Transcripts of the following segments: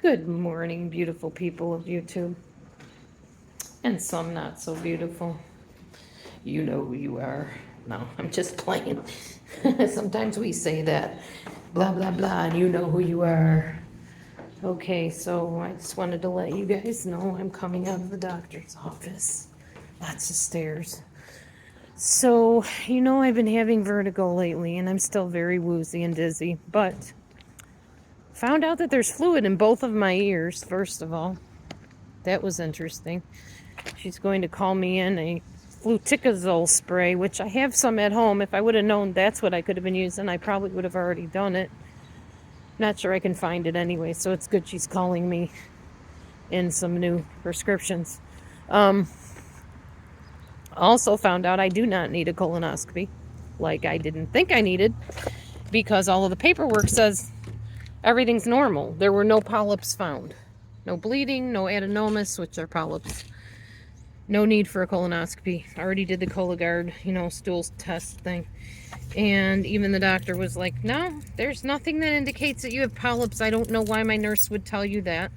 Good morning, beautiful people of YouTube, and some not so beautiful. You know who you are. No, I'm just playing. Sometimes we say that, blah, blah, blah, and you know who you are. Okay, so I just wanted to let you guys know I'm coming out of the doctor's office. Lots of stairs. So, I've been having vertigo lately, and I'm still very woozy and dizzy, but found out that there's fluid in both of my ears, first of all. That was interesting. She's going to call me in a fluticasole spray, which I have some at home. If I would have known that's what I could have been using, I probably would have already done it. Not sure I can find it anyway, so it's good she's calling me in some new prescriptions. Also found out I do not need a colonoscopy, like I didn't think I needed, because all of the paperwork says everything's normal. There were no polyps found. No bleeding, no adenomas, which are polyps. No need for a colonoscopy. I already did the Cologuard, stool test thing. And even the doctor was like, no, there's nothing that indicates that you have polyps. I don't know why my nurse would tell you that.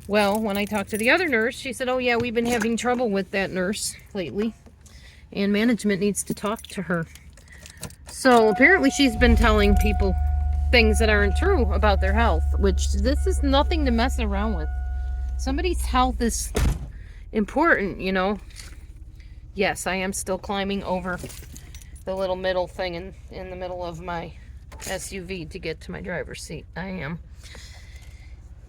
Well, when I talked to the other nurse, she said, oh yeah, we've been having trouble with that nurse lately. And management needs to talk to her. So apparently she's been telling people things that aren't true about their health, which this is nothing to mess around with. Somebody's health is important, Yes, I am still climbing over the little middle thing in the middle of my SUV to get to my driver's seat. I am.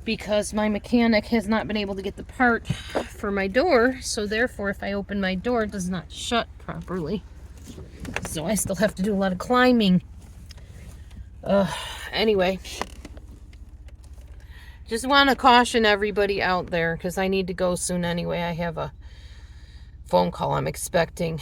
Because my mechanic has not been able to get the part for my door, so therefore if I open my door, it does not shut properly. So I still have to do a lot of climbing. Anyway. Just want to caution everybody out there, because I need to go soon anyway. I have a phone call I'm expecting.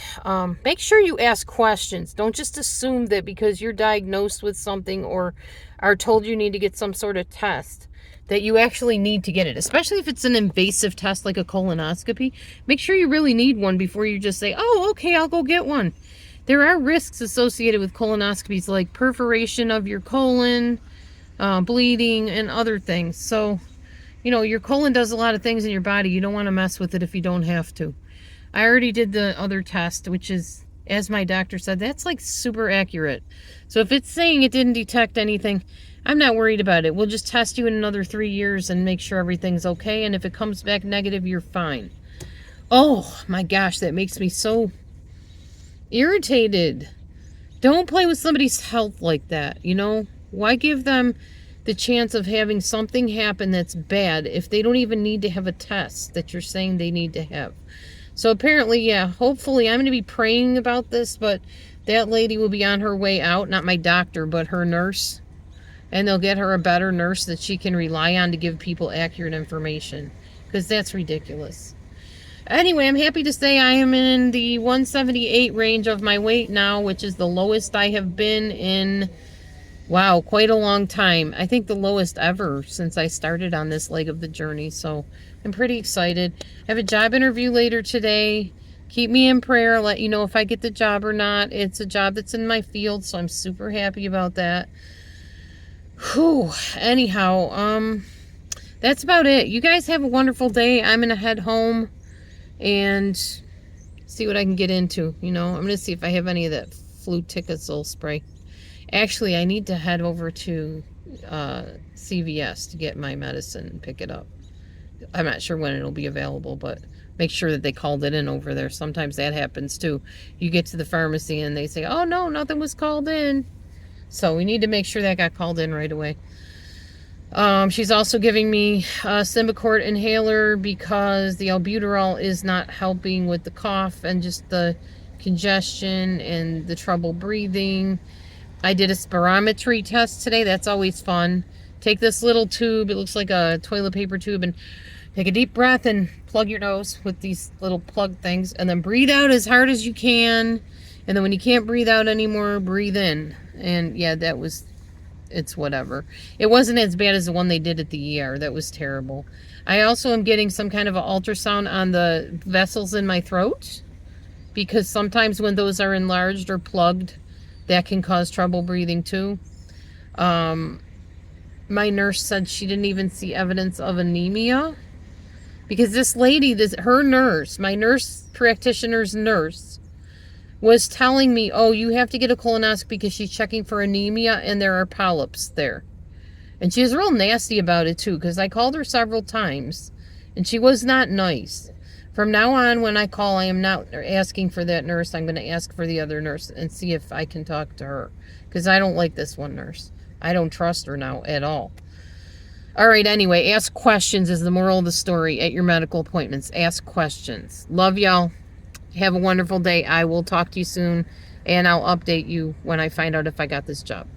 Make sure you ask questions. Don't just assume that because you're diagnosed with something or are told you need to get some sort of test, that you actually need to get it. Especially if it's an invasive test like a colonoscopy. Make sure you really need one before you just say, oh, okay, I'll go get one. There are risks associated with colonoscopies, like perforation of your colon, bleeding, and other things. So, your colon does a lot of things in your body. You don't want to mess with it if you don't have to. I already did the other test, which is, as my doctor said, that's like super accurate. So if it's saying it didn't detect anything, I'm not worried about it. We'll just test you in another 3 years and make sure everything's okay. And if it comes back negative, you're fine. Oh my gosh, that makes me so irritated. Don't play with somebody's health like that, Why give them the chance of having something happen that's bad if they don't even need to have a test that you're saying they need to have? So apparently, yeah, hopefully I'm going to be praying about this, but that lady will be on her way out, not my doctor, but her nurse. And they'll get her a better nurse that she can rely on to give people accurate information, because that's ridiculous. Anyway, I'm happy to say I am in the 178 range of my weight now, which is the lowest I have been in, wow, quite a long time. I think the lowest ever since I started on this leg of the journey. So I'm pretty excited. I have a job interview later today. Keep me in prayer. I'll let you know if I get the job or not. It's a job that's in my field, so I'm super happy about that. Whew. Anyhow, that's about it. You guys have a wonderful day. I'm going to head home and see what I can get into. I'm going to see if I have any of that fluticasole spray. Actually, I need to head over to CVS to get my medicine and pick it up. I'm not sure when it'll be available, but make sure that they called it in over there. Sometimes that happens too. You get to the pharmacy and they say, oh no, nothing was called in. So we need to make sure that got called in right away. She's also giving me a Symbicort inhaler because the albuterol is not helping with the cough and just the congestion and the trouble breathing. I did a spirometry test today. That's always fun. Take this little tube. It looks like a toilet paper tube, and take a deep breath and plug your nose with these little plug things, and then breathe out as hard as you can. And then when you can't breathe out anymore, breathe in. And yeah, it's whatever. It wasn't as bad as the one they did at the ER. That was terrible. I also am getting some kind of an ultrasound on the vessels in my throat, because sometimes when those are enlarged or plugged, that can cause trouble breathing too. my nurse said she didn't even see evidence of anemia. Because this lady, her nurse, my nurse practitioner's nurse, was telling me, oh, you have to get a colonoscopy because she's checking for anemia and there are polyps there. And she was real nasty about it too, because I called her several times and she was not nice. From now on, when I call, I am not asking for that nurse. I'm going to ask for the other nurse and see if I can talk to her, because I don't like this one nurse. I don't trust her now at all. All right, anyway, ask questions is the moral of the story at your medical appointments. Ask questions. Love y'all. Have a wonderful day. I will talk to you soon, and I'll update you when I find out if I got this job.